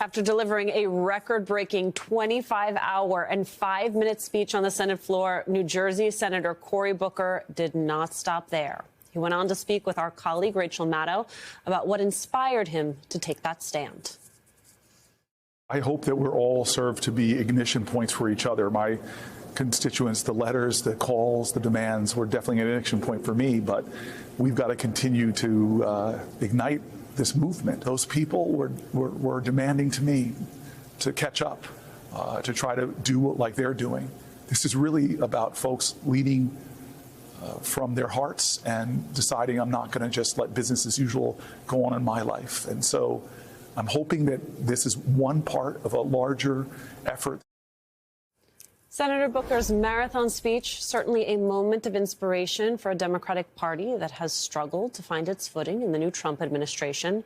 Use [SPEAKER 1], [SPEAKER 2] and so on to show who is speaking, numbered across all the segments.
[SPEAKER 1] After delivering a record-breaking 25-hour and 5-minute speech on the Senate floor, New Jersey Senator Cory Booker did not stop there. He went on to speak with our colleague Rachel Maddow about what inspired him to take that stand.
[SPEAKER 2] I hope that we're all served to be ignition points for each other. My constituents, the letters, the calls, the demands were definitely an ignition point for me, but we've got to continue to ignite this movement. Those people were demanding to me to catch up, to try to do like they're doing. This is really about folks leading from their hearts and deciding I'm not going to just let business as usual go on in my life. And so I'm hoping that this is one part of a larger effort.
[SPEAKER 1] Senator Booker's marathon speech, certainly a moment of inspiration for a Democratic Party that has struggled to find its footing in the new Trump administration,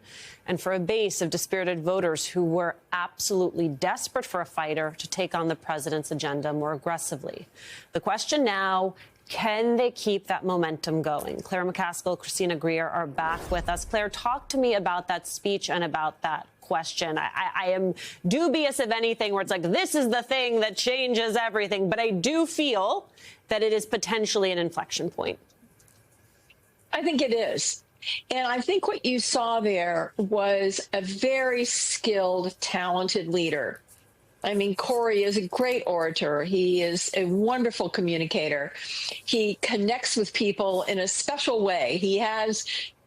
[SPEAKER 1] and for a base of dispirited voters who were absolutely desperate for a fighter to take on the president's agenda more aggressively. The question now, can they keep that momentum going? Claire McCaskill, Christina Greer are back with us. Claire, talk to me about that speech and about that question. I am dubious of anything where it's like, this is the thing that changes everything. But I do feel that it is potentially an inflection point.
[SPEAKER 3] I think it is. And I think what you saw there was a very skilled, talented leader. I mean, Cory is a great orator. He is a wonderful communicator. He connects with people in a special way. He has,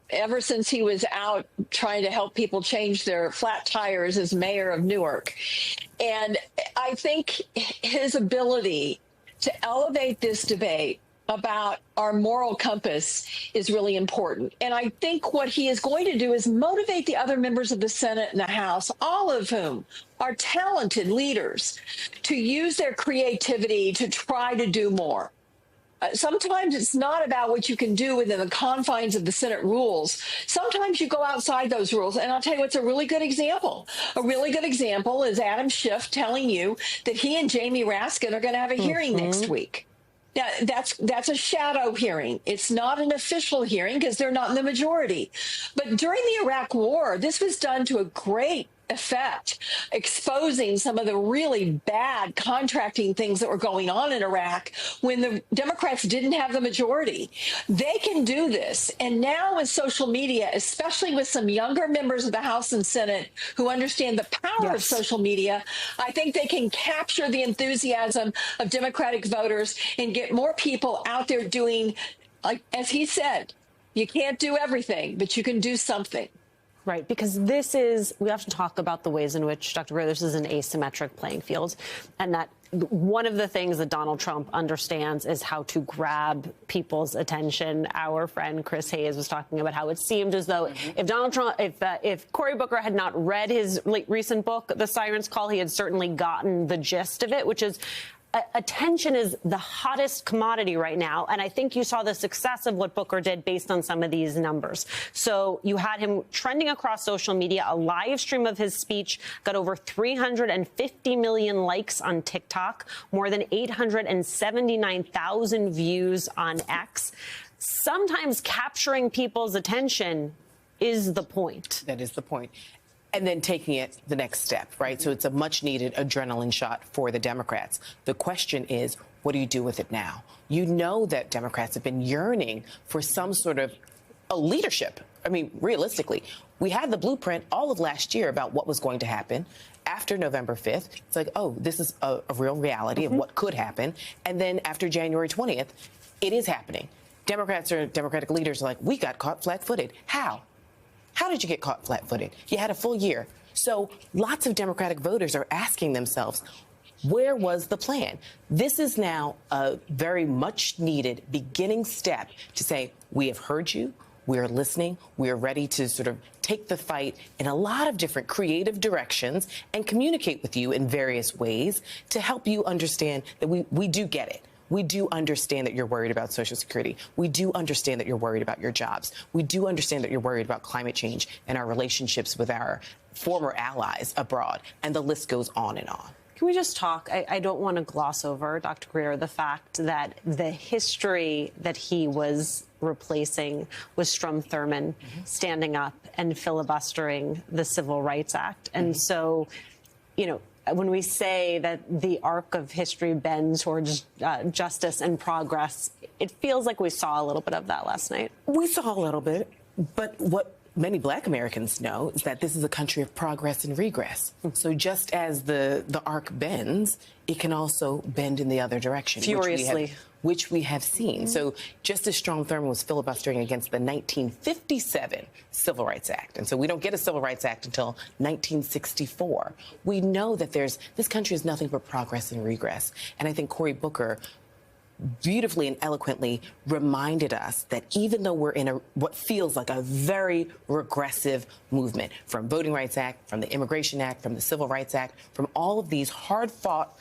[SPEAKER 3] ever since he was out trying to help people change their flat tires as mayor of Newark. And I think his ability to elevate this debate about our moral compass is really important. And I think what he is going to do is motivate the other members of the Senate and the House, all of whom are talented leaders, to use their creativity to try to do more. Sometimes it's not about what you can do within the confines of the Senate rules. Sometimes you go outside those rules. And I'll tell you what's a really good example. A really good example is Adam Schiff telling you that he and Jamie Raskin are going to have a hearing next week. Now, that's a shadow hearing. It's not an official hearing because they're not in the majority. But during the Iraq War, this was done to a great effect, exposing some of the really bad contracting things that were going on in Iraq when the Democrats didn't have the majority. They can do this. And now with social media, especially with some younger members of the House and Senate who understand the power of social media, I think they can capture the enthusiasm of Democratic voters and get more people out there doing, like, as he said, you can't do everything, but you can do something.
[SPEAKER 1] Right, because this is, we often talk about the ways in which, Dr. Greer, this is an asymmetric playing field, and that one of the things that Donald Trump understands is how to grab people's attention. Our friend Chris Hayes was talking about how it seemed as though if Donald Trump, if Cory Booker had not read his recent book, The Siren's Call, he had certainly gotten the gist of it, which is attention is the hottest commodity right now. And I think you saw the success of what Booker did based on some of these numbers. So you had him trending across social media. A live stream of his speech got over 350 million likes on TikTok, more than 879,000 views on X. Sometimes capturing people's attention is the point.
[SPEAKER 4] That is the point. And then taking it the next step, right? So it's a much needed adrenaline shot for the Democrats. The question is, what do you do with it now? You know that Democrats have been yearning for some sort of a leadership. I mean, realistically, we had the blueprint all of last year about what was going to happen. After November 5th, it's like, oh, this is a real reality of what could happen. And then after January 20th, it is happening. Democrats or Democratic leaders are like, we got caught flat-footed. How? How did you get caught flat-footed? You had a full year. So lots of Democratic voters are asking themselves, where was the plan? This is now a very much needed beginning step to say, we have heard you. We are listening. We are ready to sort of take the fight in a lot of different creative directions and communicate with you in various ways to help you understand that we do get it. We do understand that you're worried about Social Security. We do understand that you're worried about your jobs. We do understand that you're worried about climate change and our relationships with our former allies abroad. And the list goes on and on.
[SPEAKER 1] Can we just talk? I don't want to gloss over, Dr. Greer, the fact that the history that he was replacing was Strom Thurmond standing up and filibustering the Civil Rights Act. And so, you know, when we say that the arc of history bends towards justice and progress, it feels like we saw a little bit of that last night.
[SPEAKER 4] We saw a little bit, but what many Black Americans know is that this is a country of progress and regress. So just as the arc bends, it can also bend in the other direction.
[SPEAKER 1] Furiously.
[SPEAKER 4] Which we have seen. So Justice Strom Thurmond was filibustering against the 1957 Civil Rights Act. And so we don't get a Civil Rights Act until 1964. We know that this country is nothing but progress and regress. And I think Cory Booker beautifully and eloquently reminded us that even though we're in what feels like a very regressive movement, from Voting Rights Act, from the Immigration Act, from the Civil Rights Act, from all of these hard-fought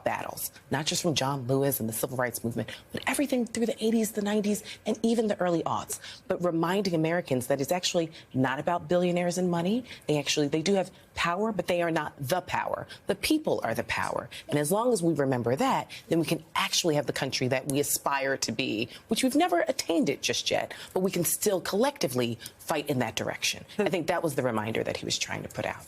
[SPEAKER 4] battles, not just from John Lewis and the Civil Rights Movement, but everything through the 80s, the 90s, and even the early aughts. But reminding Americans that it's actually not about billionaires and money. They do have power, but they are not the power. The people are the power. And as long as we remember that, then we can actually have the country that we aspire to be, which we've never attained it just yet, but we can still collectively fight in that direction. I think that was the reminder that he was trying to put out.